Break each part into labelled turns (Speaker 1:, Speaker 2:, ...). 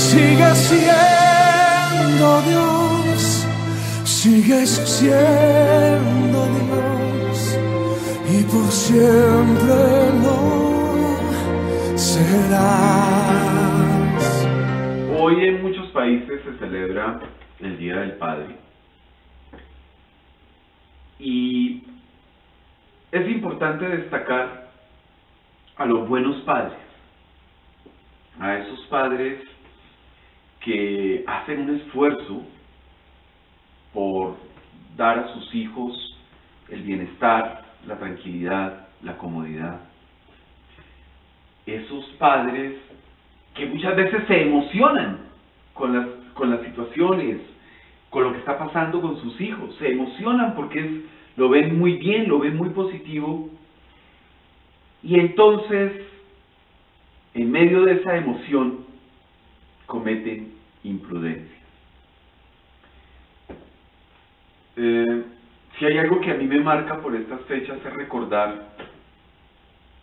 Speaker 1: Sigues siendo Dios, sigues siendo Dios, y por siempre lo serás.
Speaker 2: Hoy en muchos países se celebra el Día del Padre. Y es importante destacar a los buenos padres, a esos padres que hacen un esfuerzo por dar a sus hijos el bienestar, la tranquilidad, la comodidad. Esos padres que muchas veces se emocionan con las situaciones, con lo que está pasando con sus hijos, se emocionan porque lo ven muy bien, lo ven muy positivo, y entonces, en medio de esa emoción, cometen imprudencia. Si hay algo que a mí me marca por estas fechas es recordar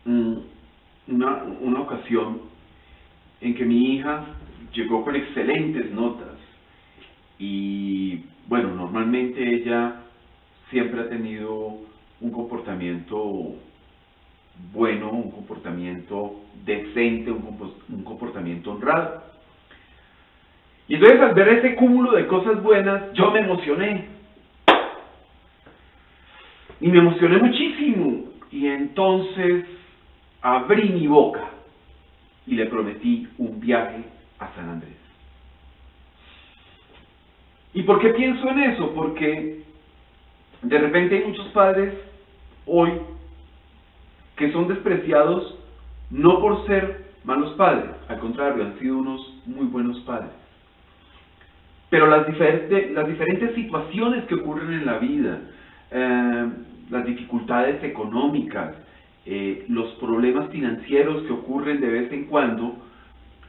Speaker 2: una ocasión en que mi hija llegó con excelentes notas y, bueno, normalmente ella siempre ha tenido un comportamiento bueno, un comportamiento decente, un comportamiento honrado. Y entonces, al ver ese cúmulo de cosas buenas, yo me emocioné. Y me emocioné muchísimo. Y entonces abrí mi boca y le prometí un viaje a San Andrés. ¿Y por qué pienso en eso? Porque de repente hay muchos padres hoy que son despreciados no por ser malos padres, al contrario, han sido unos muy buenos padres. Pero las diferentes situaciones que ocurren en la vida, las dificultades económicas, los problemas financieros que ocurren de vez en cuando,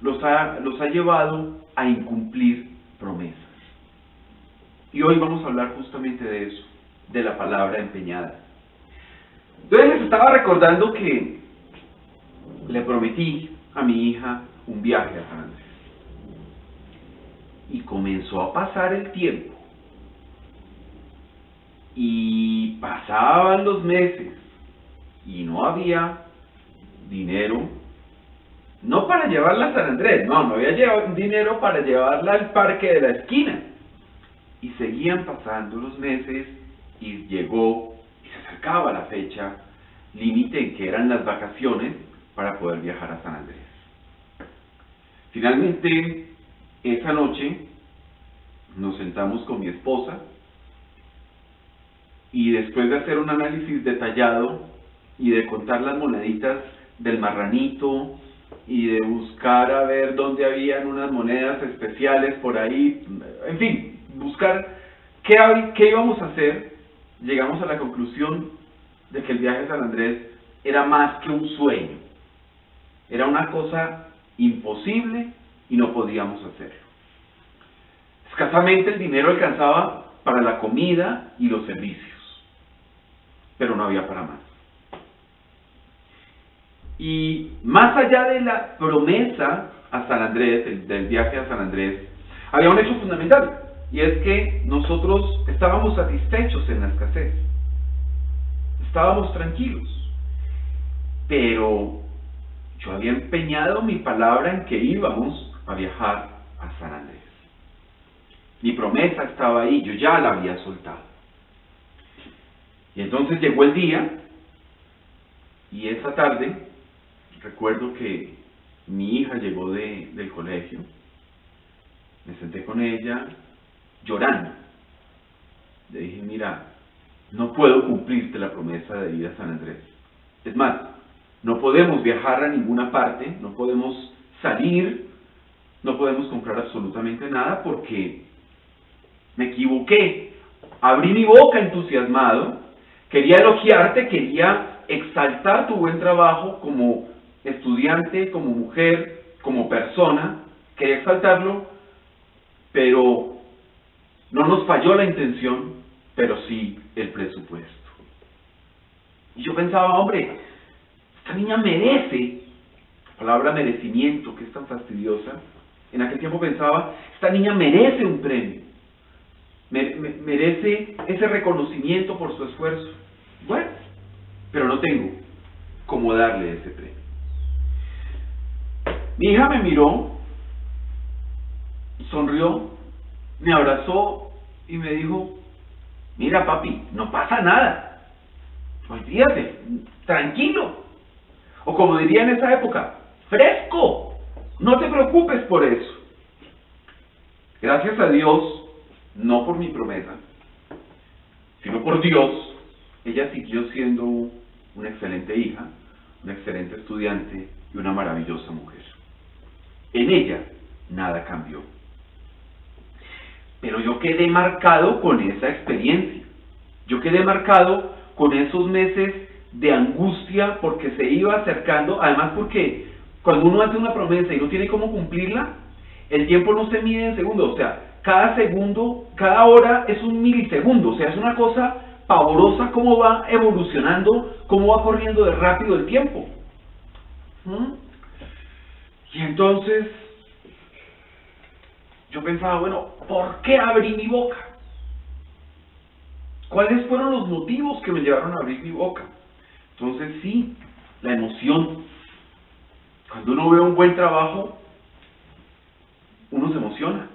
Speaker 2: los ha llevado a incumplir promesas. Y hoy vamos a hablar justamente de eso, de la palabra empeñada. Entonces les estaba recordando que le prometí a mi hija un viaje a San Andrés. Y comenzó a pasar el tiempo. Y pasaban los meses. Y no había dinero. No para llevarla a San Andrés. No había dinero para llevarla al parque de la esquina. Y seguían pasando los meses. Y llegó, y se acercaba la fecha límite en que eran las vacaciones para poder viajar a San Andrés. Finalmente, esa noche nos sentamos con mi esposa y después de hacer un análisis detallado y de contar las moneditas del marranito y de buscar a ver dónde habían unas monedas especiales por ahí, en fin, buscar qué íbamos a hacer, llegamos a la conclusión de que el viaje a San Andrés era más que un sueño, era una cosa imposible y no podíamos hacerlo. Escasamente el dinero alcanzaba para la comida y los servicios, pero no había para más. Y más allá de la promesa a San Andrés, del viaje a San Andrés, había un hecho fundamental, y es que nosotros estábamos satisfechos en la escasez, estábamos tranquilos, pero yo había empeñado mi palabra en que íbamos a viajar a San Andrés. Mi promesa estaba ahí, yo ya la había soltado. Y entonces llegó el día, y esa tarde, recuerdo que mi hija llegó del colegio, me senté con ella, llorando. Le dije, mira, no puedo cumplirte la promesa de ir a San Andrés. Es más, no podemos viajar a ninguna parte, no podemos salir, no podemos comprar absolutamente nada porque me equivoqué. Abrí mi boca entusiasmado, quería elogiarte, quería exaltar tu buen trabajo como estudiante, como mujer, como persona, quería exaltarlo, pero no nos falló la intención, pero sí el presupuesto. Y yo pensaba, hombre, esta niña merece, la palabra merecimiento, que es tan fastidiosa, En aquel tiempo pensaba, esta niña merece un premio, merece ese reconocimiento por su esfuerzo. Bueno, pero no tengo cómo darle ese premio. Mi hija me miró, sonrió, me abrazó y me dijo, mira papi, no pasa nada, olvídate, tranquilo, o como diría en esa época, fresco, no te preocupes por eso. Gracias a Dios, no por mi promesa, sino por Dios, ella siguió siendo una excelente hija, una excelente estudiante y una maravillosa mujer. En ella nada cambió. Pero yo quedé marcado con esa experiencia. Yo quedé marcado con esos meses de angustia porque se iba acercando, además porque cuando uno hace una promesa y no tiene cómo cumplirla, el tiempo no se mide en segundos, o sea, cada segundo, cada hora es un milisegundo, o sea, es una cosa pavorosa cómo va evolucionando, cómo va corriendo de rápido el tiempo. Y entonces yo pensaba, bueno, ¿por qué abrí mi boca? ¿Cuáles fueron los motivos que me llevaron a abrir mi boca? Entonces sí, la emoción. Cuando uno ve un buen trabajo, uno se emociona.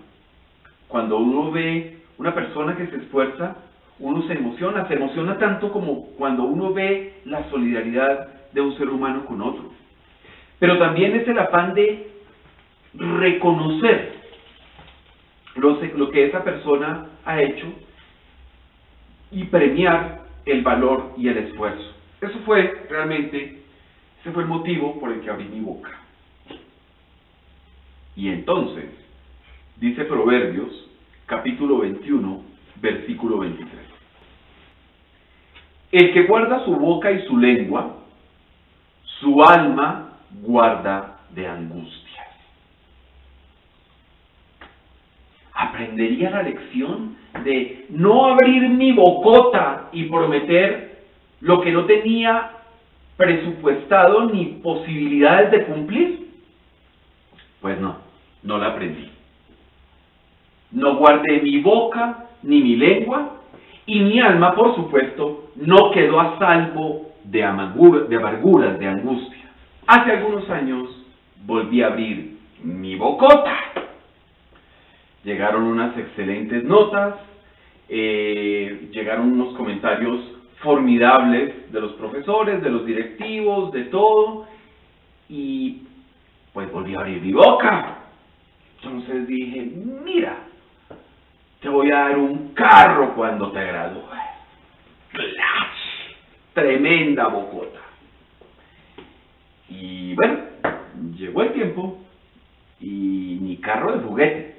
Speaker 2: Cuando uno ve una persona que se esfuerza, uno se emociona tanto como cuando uno ve la solidaridad de un ser humano con otro. Pero también es el afán de reconocer lo que esa persona ha hecho y premiar el valor y el esfuerzo. Ese fue el motivo por el que abrí mi boca. Y entonces, dice Proverbios, capítulo 21, versículo 23. El que guarda su boca y su lengua, su alma guarda de angustias. Aprendería la lección de no abrir mi bocota y prometer lo que no tenía presupuestado ni posibilidades de cumplir. Pues no la aprendí. No guardé mi boca ni mi lengua, y mi alma, por supuesto, no quedó a salvo de amarguras, de angustia. Hace algunos años volví a abrir mi bocota. Llegaron unas excelentes notas, llegaron unos comentarios formidables de los profesores, de los directivos, de todo, y pues volví a abrir mi boca. Entonces dije, mira, te voy a dar un carro cuando te gradúes. Tremenda bocota. Y bueno, llegó el tiempo y ni carro de juguete.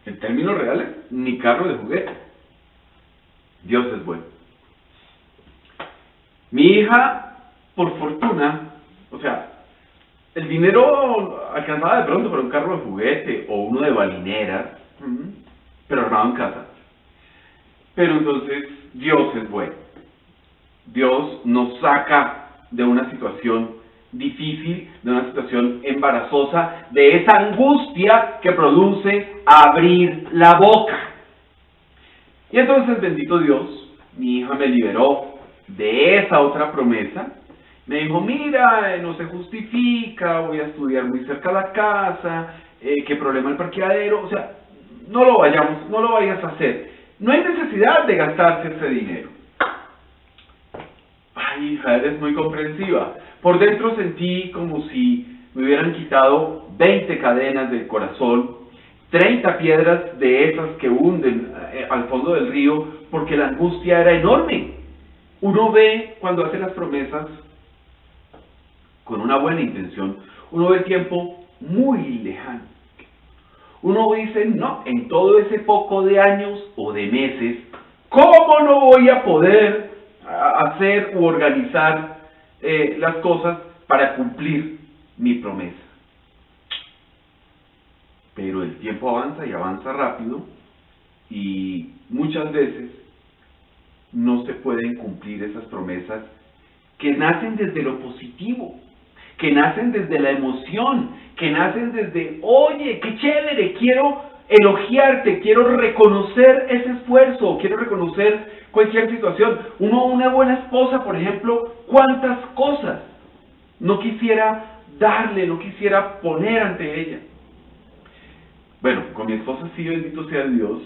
Speaker 2: En términos reales, ni carro de juguete. Dios es bueno. Mi hija, por fortuna, o sea, el dinero alcanzaba de pronto para un carro de juguete o uno de balineras, pero armado en casa. Pero entonces Dios es bueno. Dios nos saca de una situación difícil, de una situación embarazosa, de esa angustia que produce abrir la boca. Y entonces, bendito Dios, mi hija me liberó de esa otra promesa. Me dijo, mira, no se justifica, voy a estudiar muy cerca de la casa, qué problema el parqueadero, o sea, no lo vayas a hacer. No hay necesidad de gastarse ese dinero. Ay, hija, eres muy comprensiva. Por dentro sentí como si me hubieran quitado 20 cadenas del corazón, 30 piedras de esas que hunden al fondo del río, porque la angustia era enorme. Uno ve, cuando hace las promesas, con una buena intención, uno ve el tiempo muy lejano. Uno dice, no, en todo ese poco de años o de meses, ¿cómo no voy a poder hacer u organizar las cosas para cumplir mi promesa? Pero el tiempo avanza y avanza rápido, y muchas veces no se pueden cumplir esas promesas que nacen desde lo positivo, que nacen desde la emoción, que nacen desde, oye, qué chévere, quiero elogiarte, quiero reconocer ese esfuerzo, quiero reconocer cualquier situación. Una buena esposa, por ejemplo, ¿cuántas cosas no quisiera darle, no quisiera poner ante ella? Bueno, con mi esposa sí, bendito sea Dios,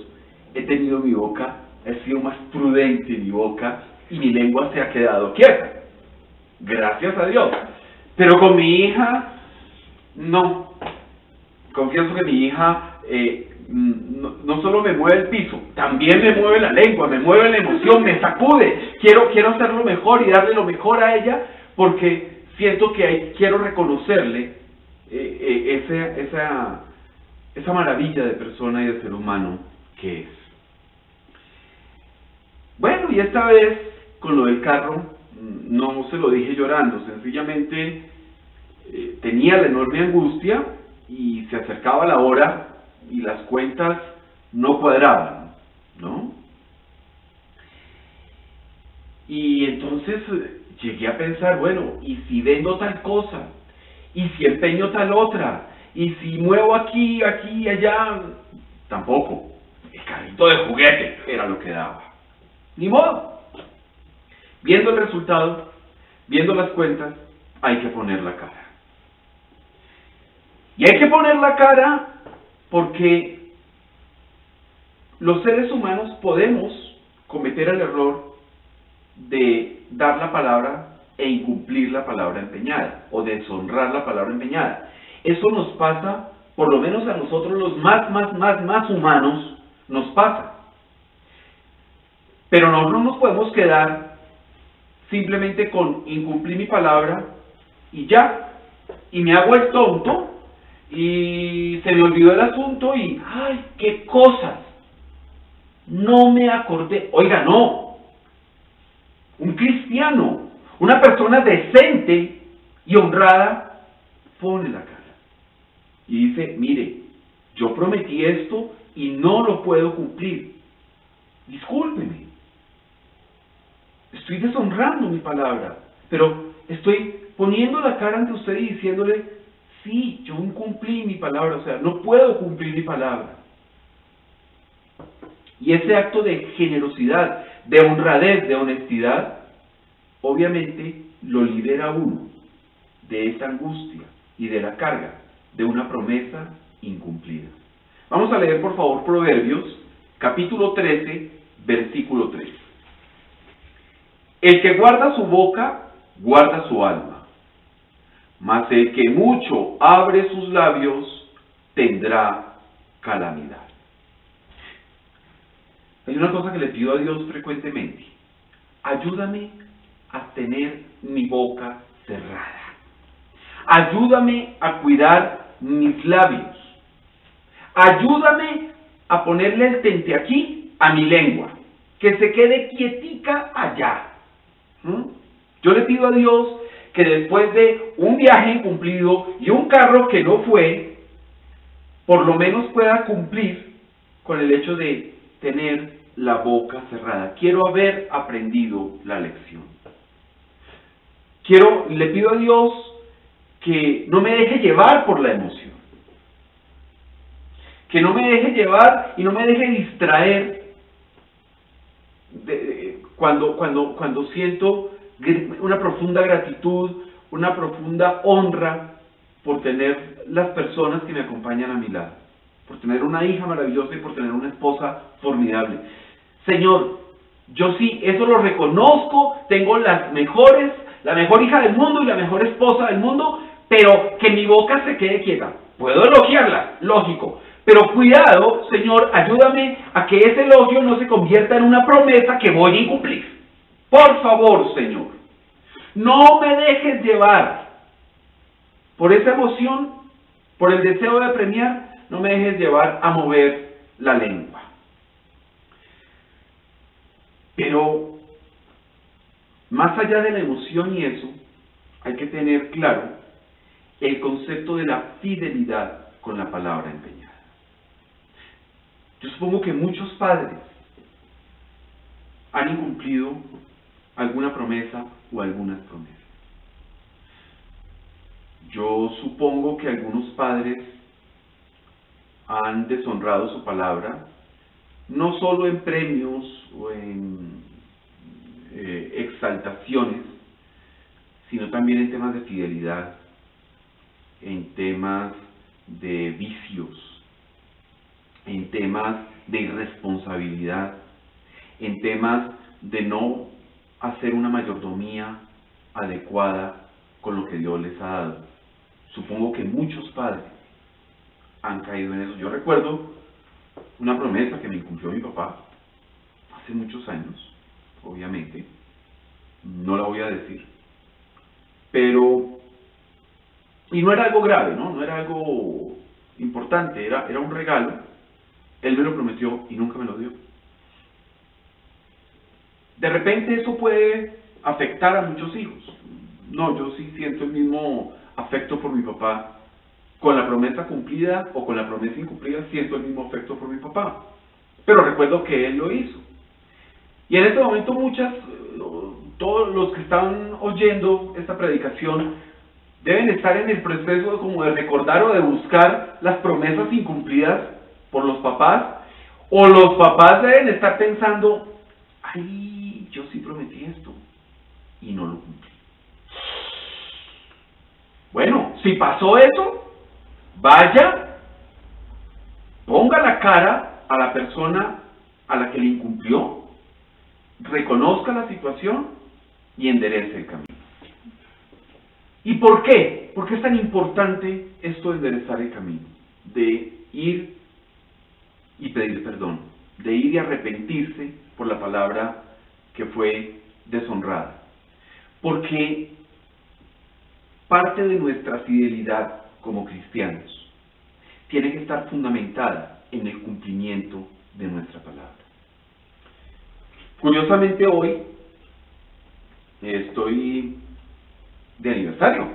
Speaker 2: he tenido mi boca, he sido más prudente en mi boca y mi lengua se ha quedado quieta. Gracias a Dios. Pero con mi hija, no. Confieso que mi hija no solo me mueve el piso, también me mueve la lengua, me mueve la emoción, me sacude. Quiero hacerlo mejor y darle lo mejor a ella porque siento que quiero reconocerle esa maravilla de persona y de ser humano que es. Bueno, y esta vez con lo del carro no se lo dije llorando, sencillamente tenía la enorme angustia y se acercaba la hora y las cuentas no cuadraban, ¿no? Y entonces llegué a pensar, bueno, ¿y si vendo tal cosa? ¿Y si empeño tal otra? ¿Y si muevo aquí, allá? Tampoco. El carrito de juguete era lo que daba. Ni modo. Viendo el resultado, viendo las cuentas, hay que poner la cara. Y hay que poner la cara porque los seres humanos podemos cometer el error de dar la palabra e incumplir la palabra empeñada, o deshonrar la palabra empeñada. Eso nos pasa, por lo menos a nosotros los más humanos, nos pasa. Pero no nos podemos quedar simplemente con incumplir mi palabra y ya, y me hago el tonto, y se me olvidó el asunto y, ¡ay, qué cosas! No me acordé. Oiga, no. Un cristiano, una persona decente y honrada, pone la cara y dice, mire, yo prometí esto y no lo puedo cumplir. Discúlpeme. Estoy deshonrando mi palabra, pero estoy poniendo la cara ante usted y diciéndole, sí, yo incumplí mi palabra, o sea, no puedo cumplir mi palabra. Y ese acto de generosidad, de honradez, de honestidad, obviamente lo libera a uno de esa angustia y de la carga de una promesa incumplida. Vamos a leer, por favor, Proverbios, capítulo 13, versículo 3. El que guarda su boca, guarda su alma, mas el que mucho abre sus labios, tendrá calamidad. Hay una cosa que le pido a Dios frecuentemente. Ayúdame a tener mi boca cerrada. Ayúdame a cuidar mis labios. Ayúdame a ponerle el tente aquí a mi lengua, que se quede quietica allá. Yo le pido a Dios que después de un viaje incumplido y un carro que no fue, por lo menos pueda cumplir con el hecho de tener la boca cerrada. Quiero haber aprendido la lección. Le pido a Dios que no me deje llevar por la emoción. Que no me deje llevar y no me deje distraer cuando siento una profunda gratitud, una profunda honra por tener las personas que me acompañan a mi lado, por tener una hija maravillosa y por tener una esposa formidable. Señor, yo sí, eso lo reconozco, tengo la mejor hija del mundo y la mejor esposa del mundo, pero que mi boca se quede quieta. Puedo elogiarla, lógico, pero cuidado, Señor, ayúdame a que ese elogio no se convierta en una promesa que voy a incumplir. Por favor, Señor, no me dejes llevar por esa emoción, por el deseo de premiar, no me dejes llevar a mover la lengua. Pero, más allá de la emoción y eso, hay que tener claro el concepto de la fidelidad con la palabra empeñada. Yo supongo que muchos padres han incumplido alguna promesa o algunas promesas. Yo supongo que algunos padres han deshonrado su palabra, no solo en premios o en exaltaciones, sino también en temas de fidelidad, en temas de vicios, en temas de irresponsabilidad, en temas de no hacer una mayordomía adecuada con lo que Dios les ha dado. Supongo que muchos padres han caído en eso. Yo recuerdo una promesa que me incumplió mi papá hace muchos años, obviamente, no la voy a decir, pero, y no era algo grave, no era algo importante, era un regalo. Él me lo prometió y nunca me lo dio. De repente eso puede afectar a muchos hijos. No, yo sí siento el mismo afecto por mi papá. Con la promesa cumplida o con la promesa incumplida, siento el mismo afecto por mi papá. Pero recuerdo que él lo hizo. Y en este momento todos los que están oyendo esta predicación deben estar en el proceso como de recordar o de buscar las promesas incumplidas por los papás, o los papás deben estar pensando, ay, yo sí prometí esto y no lo cumplí. Bueno, si pasó eso, vaya, ponga la cara a la persona a la que le incumplió, reconozca la situación y enderece el camino. ¿Y por qué? ¿Por qué es tan importante esto de enderezar el camino? De ir y pedir perdón, de ir y arrepentirse por la palabra que fue deshonrada. Porque parte de nuestra fidelidad como cristianos tiene que estar fundamentada en el cumplimiento de nuestra palabra. Curiosamente hoy estoy de aniversario.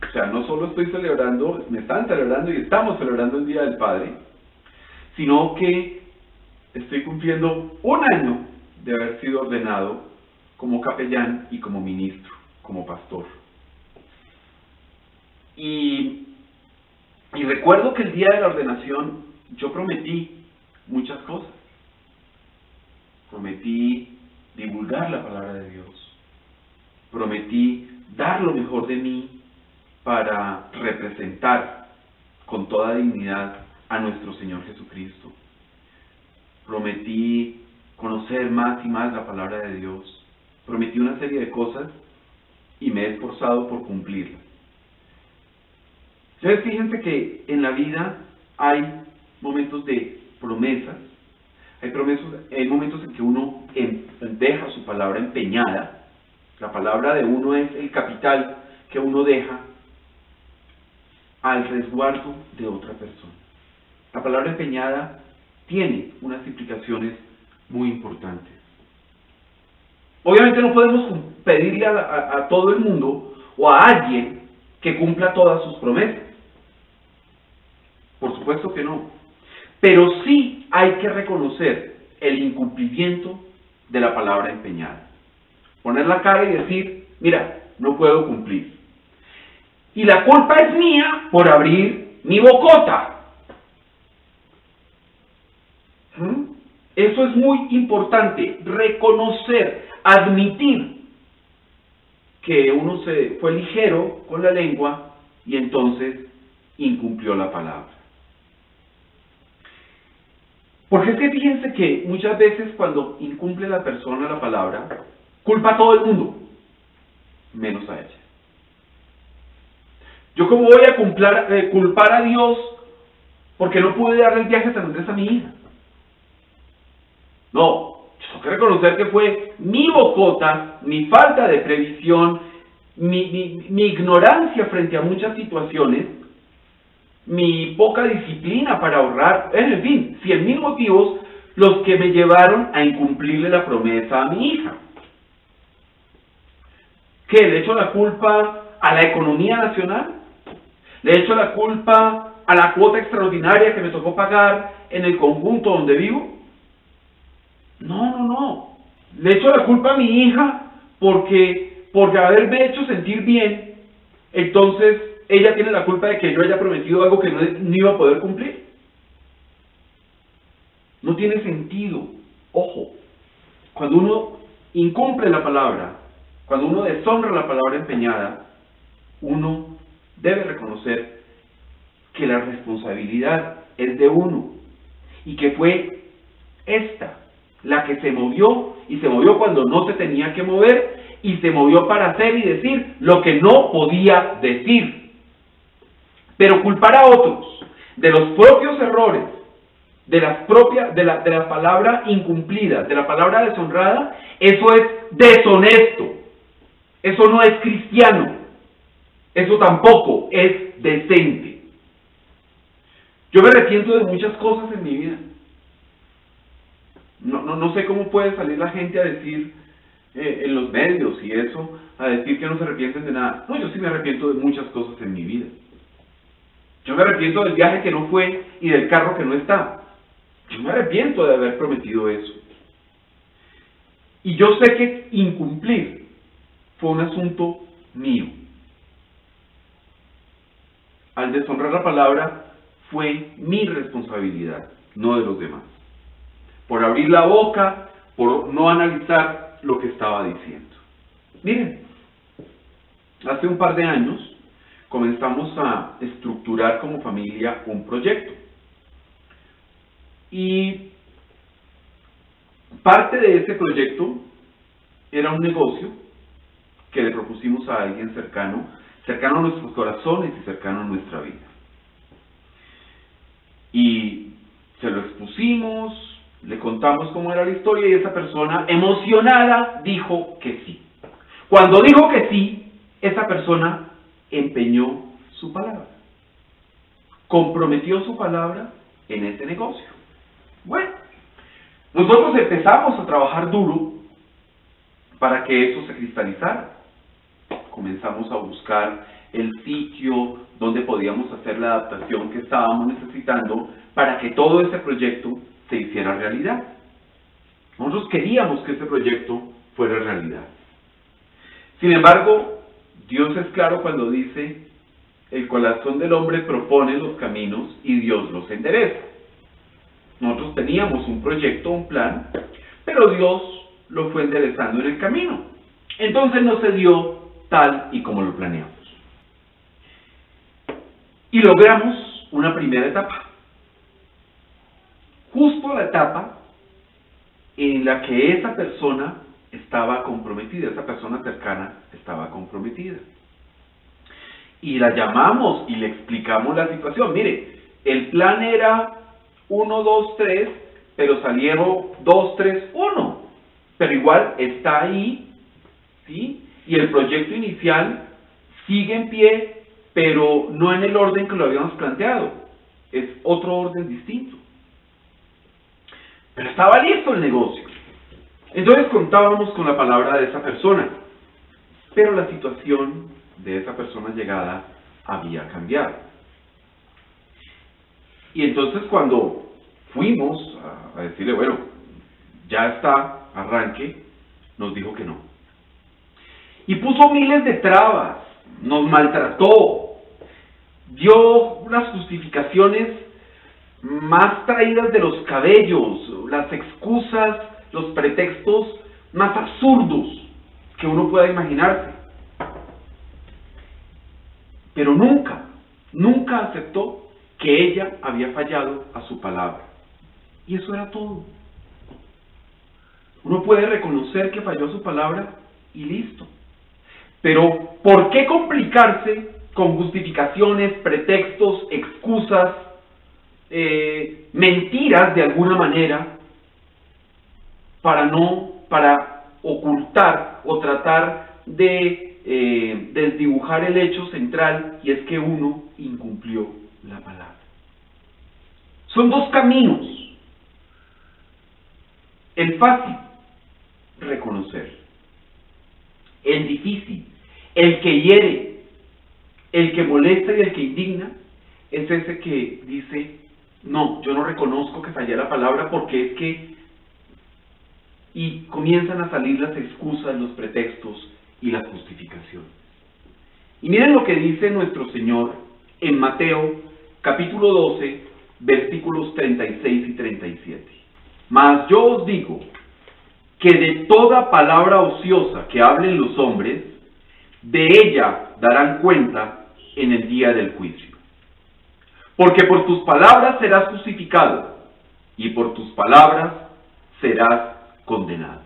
Speaker 2: O sea, no solo estoy celebrando, me están celebrando y estamos celebrando el Día del Padre, sino que estoy cumpliendo 1 año de haber sido ordenado como capellán y como ministro, como pastor. Y recuerdo que el día de la ordenación yo prometí muchas cosas. Prometí divulgar la palabra de Dios. Prometí dar lo mejor de mí para representar con toda dignidad a nuestro Señor Jesucristo. Prometí conocer más y más la palabra de Dios. Prometí una serie de cosas y me he esforzado por cumplirlas. Ustedes fíjense que en la vida hay momentos de promesas, hay momentos en que uno deja su palabra empeñada. La palabra de uno es el capital que uno deja al resguardo de otra persona. La palabra empeñada tiene unas implicaciones muy importantes. Obviamente no podemos pedirle a todo el mundo o a alguien que cumpla todas sus promesas. Por supuesto que no. Pero sí hay que reconocer el incumplimiento de la palabra empeñada. Poner la cara y decir, mira, no puedo cumplir. Y la culpa es mía por abrir mi bocota. Eso es muy importante, reconocer, admitir que uno se fue ligero con la lengua y entonces incumplió la palabra. Porque es que fíjense que muchas veces cuando incumple la persona la palabra, culpa a todo el mundo, menos a ella. ¿Yo cómo voy a culpar a Dios porque no pude darle el viaje a San Andrés a mi hija? No, yo tengo que reconocer que fue mi bocota, mi falta de previsión, mi ignorancia frente a muchas situaciones, mi poca disciplina para ahorrar, en fin, 100,000 motivos los que me llevaron a incumplirle la promesa a mi hija. ¿Qué? ¿Le echo la culpa a la economía nacional? ¿Le echo la culpa a la cuota extraordinaria que me tocó pagar en el conjunto donde vivo? No. Le echo la culpa a mi hija porque haberme hecho sentir bien, entonces ella tiene la culpa de que yo haya prometido algo que no iba a poder cumplir. No tiene sentido. Ojo, cuando uno incumple la palabra, cuando uno deshonra la palabra empeñada, uno debe reconocer que la responsabilidad es de uno y que fue esta la que se movió, y se movió cuando no se tenía que mover, y se movió para hacer y decir lo que no podía decir. Pero culpar a otros de los propios errores, de la palabra incumplida, de la palabra deshonrada, eso es deshonesto. Eso no es cristiano. Eso tampoco es decente. Yo me arrepiento de muchas cosas en mi vida. No sé cómo puede salir la gente a decir en los medios y eso, a decir que no se arrepienten de nada. No, yo sí me arrepiento de muchas cosas en mi vida. Yo me arrepiento del viaje que no fue y del carro que no está. Yo me arrepiento de haber prometido eso. Y yo sé que incumplir fue un asunto mío. Al deshonrar la palabra fue mi responsabilidad, no de los demás. Por abrir la boca, por no analizar lo que estaba diciendo. Miren, hace un par de años comenzamos a estructurar como familia un proyecto. Y parte de ese proyecto era un negocio que le propusimos a alguien cercano a nuestros corazones y cercano a nuestra vida. Y se lo expusimos, le contamos cómo era la historia y esa persona, emocionada, dijo que sí. Cuando dijo que sí, esa persona empeñó su palabra. Comprometió su palabra en ese negocio. Bueno, nosotros empezamos a trabajar duro para que eso se cristalizara. Comenzamos a buscar el sitio donde podíamos hacer la adaptación que estábamos necesitando para que todo ese proyecto se hiciera realidad. Nosotros queríamos que ese proyecto fuera realidad. Sin embargo, Dios es claro cuando dice: el corazón del hombre propone los caminos y Dios los endereza. Nosotros teníamos un proyecto, un plan, pero Dios lo fue enderezando en el camino. Entonces no se dio tal y como lo planeamos. Y logramos una primera etapa. Justo la etapa en la que esa persona estaba comprometida, esa persona cercana estaba comprometida. Y la llamamos y le explicamos la situación. Mire, el plan era 1, 2, 3, pero salieron 2, 3, 1. Pero igual está ahí, ¿sí? Y el proyecto inicial sigue en pie, pero no en el orden que lo habíamos planteado. Es otro orden distinto. Pero estaba listo el negocio. Entonces contábamos con la palabra de esa persona. Pero la situación de esa persona llegada había cambiado. Y entonces cuando fuimos a decirle, bueno, ya está, arranque, nos dijo que no. Y puso miles de trabas, nos maltrató, dio unas justificaciones más traídas de los cabellos, las excusas, los pretextos más absurdos que uno pueda imaginarse. Pero nunca aceptó que ella había fallado a su palabra. Y eso era todo. Uno puede reconocer que falló a su palabra y listo. Pero ¿por qué complicarse con justificaciones, pretextos, excusas, mentiras de alguna manera para ocultar o tratar de desdibujar el hecho central, y es que uno incumplió la palabra? Son dos caminos. El fácil, reconocer. El difícil, el que hiere, el que molesta y el que indigna, es ese que dice, no, yo no reconozco que fallé la palabra porque es que... Y comienzan a salir las excusas, los pretextos y las justificaciones. Y miren lo que dice nuestro Señor en Mateo capítulo 12, versículos 36 y 37. Mas yo os digo que de toda palabra ociosa que hablen los hombres, de ella darán cuenta en el día del juicio. Porque por tus palabras serás justificado, y por tus palabras serás condenado.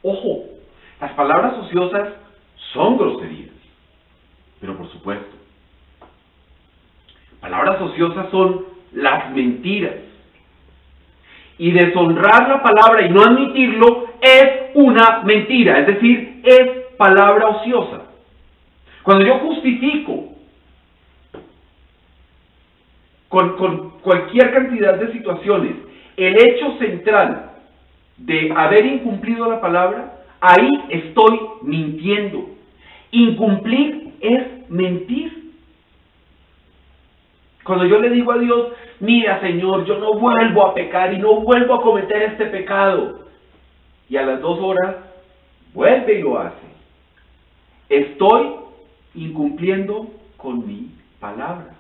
Speaker 2: Ojo, las palabras ociosas son groserías, pero por supuesto, palabras ociosas son las mentiras. Y deshonrar la palabra y no admitirlo es una mentira, es decir, es palabra ociosa. Cuando yo justifico con cualquier cantidad de situaciones el hecho central de haber incumplido la palabra, ahí estoy mintiendo. Incumplir es mentir. Cuando yo le digo a Dios, mira Señor, yo no vuelvo a pecar y no vuelvo a cometer este pecado, y a las 2 horas vuelve y lo hace, estoy incumpliendo con mi palabra.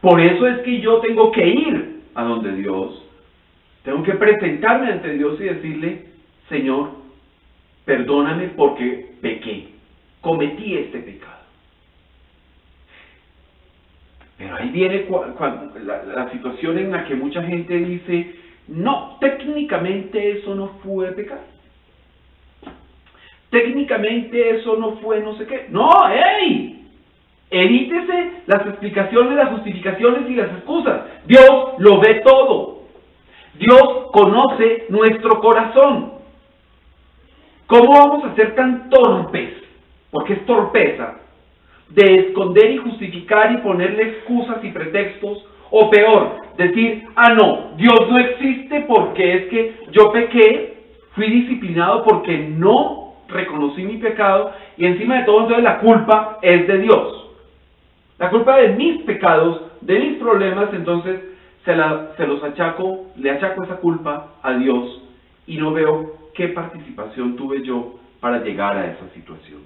Speaker 2: Por eso es que yo tengo que ir a donde Dios, tengo que presentarme ante Dios y decirle, Señor, perdóname porque pequé, cometí este pecado. Pero ahí viene la situación en la que mucha gente dice, no, técnicamente eso no fue pecado. Técnicamente eso no fue no sé qué. No, ¡hey! Evítese las explicaciones, las justificaciones y las excusas. Dios lo ve todo. Dios conoce nuestro corazón. ¿Cómo vamos a ser tan torpes? Porque es torpeza de esconder y justificar y ponerle excusas y pretextos, o peor, decir, no, Dios no existe porque es que yo pequé, fui disciplinado porque no reconocí mi pecado, y encima de todo entonces la culpa es de Dios. La culpa de mis pecados, de mis problemas, entonces le achaco esa culpa a Dios y no veo qué participación tuve yo para llegar a esa situación.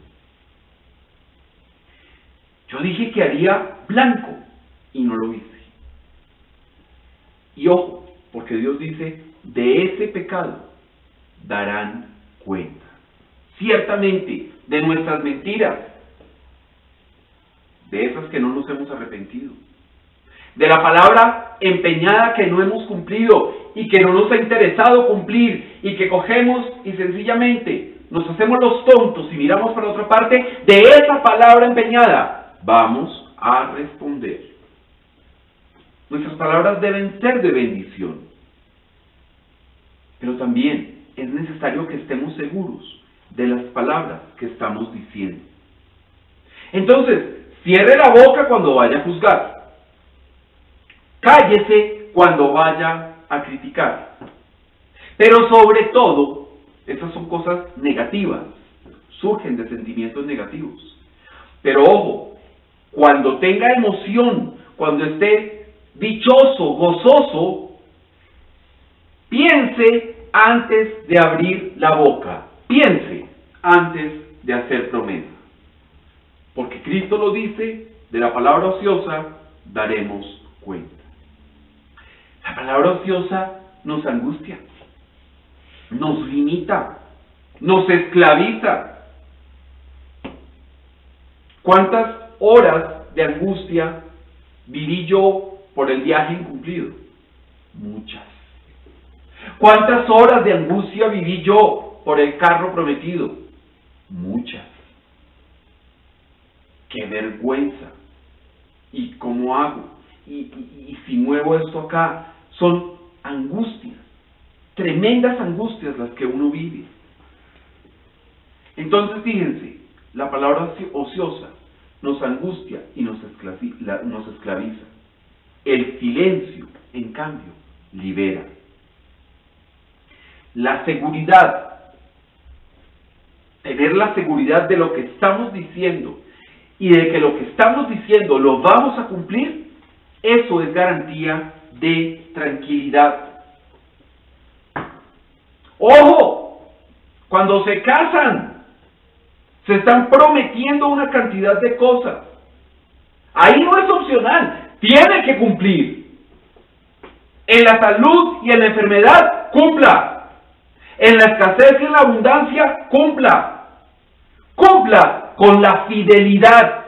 Speaker 2: Yo dije que haría blanco y no lo hice. Y ojo, porque Dios dice, de ese pecado darán cuenta. Ciertamente, de nuestras mentiras, de esas que no nos hemos arrepentido, de la palabra empeñada que no hemos cumplido y que no nos ha interesado cumplir y que cogemos y sencillamente nos hacemos los tontos y miramos para otra parte, de esa palabra empeñada vamos a responder. Nuestras palabras deben ser de bendición, pero también es necesario que estemos seguros de las palabras que estamos diciendo. Entonces, cierre la boca cuando vaya a juzgar. Cállese cuando vaya a criticar. Pero sobre todo, esas son cosas negativas, surgen de sentimientos negativos. Pero ojo, cuando tenga emoción, cuando esté dichoso, gozoso, piense antes de abrir la boca. Piense antes de hacer promesa. Porque Cristo lo dice, de la palabra ociosa daremos cuenta. La palabra ociosa nos angustia, nos limita, nos esclaviza. ¿Cuántas horas de angustia viví yo por el viaje incumplido? Muchas. ¿Cuántas horas de angustia viví yo por el carro prometido? Muchas. ¡Qué vergüenza! ¿Y cómo hago? ¿Y si muevo esto acá? Son angustias, tremendas angustias las que uno vive. Entonces fíjense, la palabra ociosa nos angustia y nos esclaviza. El silencio, en cambio, libera. La seguridad, tener la seguridad de lo que estamos diciendo y de que lo que estamos diciendo lo vamos a cumplir, eso es garantía de tranquilidad. ¡Ojo! Cuando se casan, Se están prometiendo una cantidad de cosas. Ahí no es opcional, tiene que cumplir. En la salud y en la enfermedad, cumpla. En la escasez y en la abundancia, cumpla. Cumpla con la fidelidad.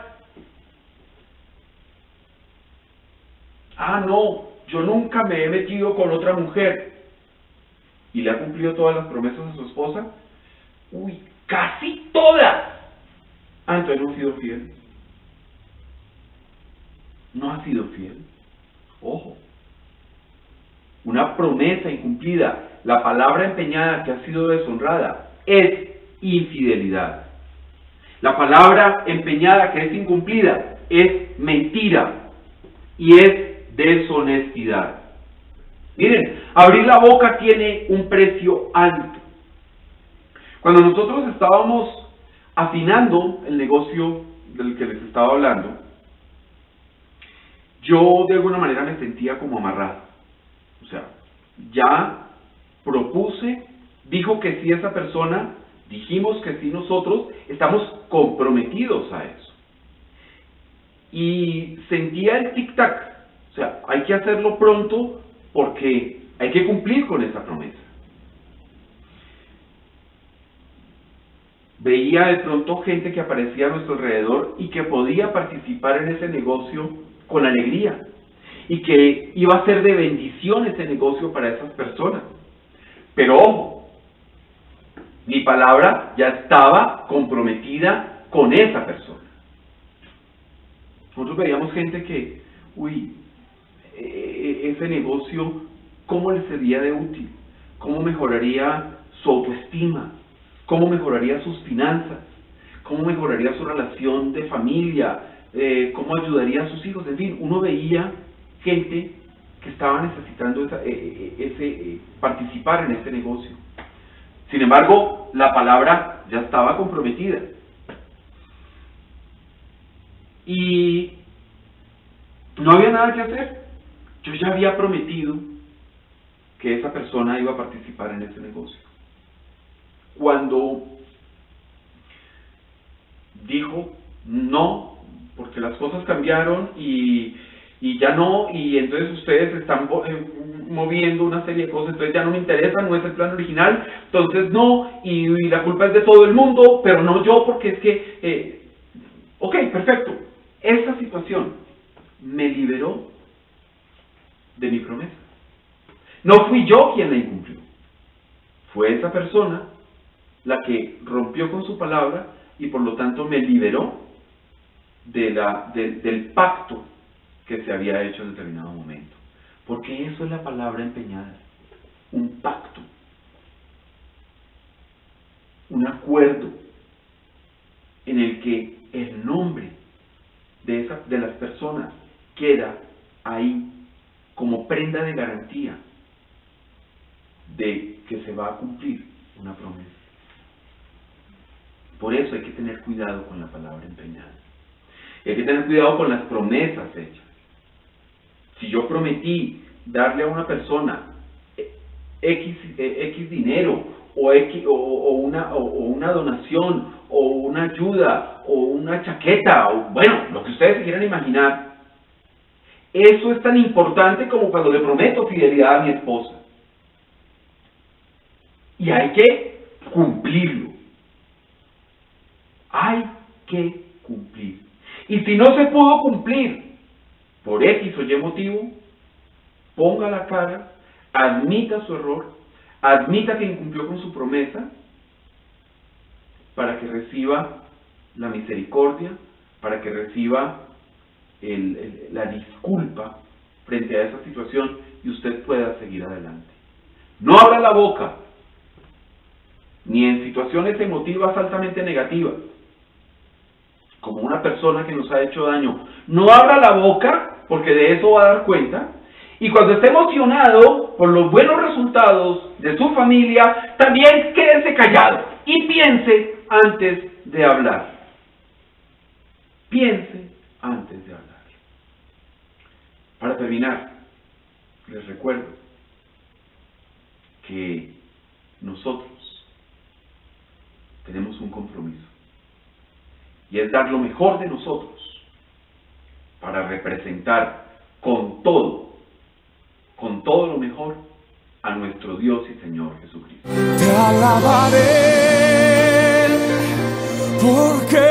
Speaker 2: Ah, no, yo nunca me he metido con otra mujer. ¿Y le ha cumplido todas las promesas a su esposa? Uy, casi todas. Ah, entonces no ha sido fiel. No ha sido fiel. Ojo. Una promesa incumplida, la palabra empeñada que ha sido deshonrada, es infidelidad. La palabra empeñada que es incumplida es mentira y es deshonestidad. Miren, abrir la boca tiene un precio alto. Cuando nosotros estábamos afinando el negocio del que les estaba hablando, yo de alguna manera me sentía como amarrado. O sea, ya propuse, dijo que sí esa persona, dijimos que sí nosotros, estamos comprometidos a eso. Y sentía el tic-tac, o sea, hay que hacerlo pronto porque hay que cumplir con esa promesa. Veía de pronto gente que aparecía a nuestro alrededor y que podía participar en ese negocio con alegría y que iba a ser de bendición ese negocio para esas personas. Pero ojo, mi palabra ya estaba comprometida con esa persona. Nosotros veíamos gente que, ese negocio, ¿cómo le sería de útil? ¿Cómo mejoraría su autoestima? ¿Cómo mejoraría sus finanzas? ¿Cómo mejoraría su relación de familia? ¿Cómo ayudaría a sus hijos? En fin, uno veía gente que estaba necesitando participar en ese negocio. Sin embargo, la palabra ya estaba comprometida. Y no había nada que hacer. Yo ya había prometido que esa persona iba a participar en ese negocio. Cuando dijo no, porque las cosas cambiaron y ya no, y entonces ustedes están moviendo una serie de cosas, entonces ya no me interesa, no es el plan original, entonces no, y la culpa es de todo el mundo, pero no yo, porque es que, ok, perfecto, esa situación me liberó de mi promesa. No fui yo quien la incumplió, fue esa persona la que rompió con su palabra y por lo tanto me liberó del pacto que se había hecho en determinado momento. Porque eso es la palabra empeñada, un pacto, un acuerdo en el que el nombre de las personas queda ahí como prenda de garantía de que se va a cumplir una promesa. Por eso hay que tener cuidado con la palabra empeñada. Y hay que tener cuidado con las promesas hechas. Si yo prometí darle a una persona X dinero, o una donación, o una ayuda, o una chaqueta, o bueno, lo que ustedes se quieran imaginar, eso es tan importante como cuando le prometo fidelidad a mi esposa. Y hay que cumplirlo. Hay que cumplir. Y si no se pudo cumplir por X o Y motivo, ponga la cara, admita su error, admita que incumplió con su promesa, para que reciba la misericordia, para que reciba la disculpa frente a esa situación y usted pueda seguir adelante. No abra la boca, ni en situaciones emotivas altamente negativas, como una persona que nos ha hecho daño. No abra la boca, porque de eso va a dar cuenta. Y cuando esté emocionado por los buenos resultados de su familia, también quédese callado y piense antes de hablar. Piense antes de hablar. Para terminar, les recuerdo que nosotros tenemos un compromiso. y es dar lo mejor de nosotros para representar con todo lo mejor a nuestro Dios y Señor Jesucristo.
Speaker 1: Te alabaré porque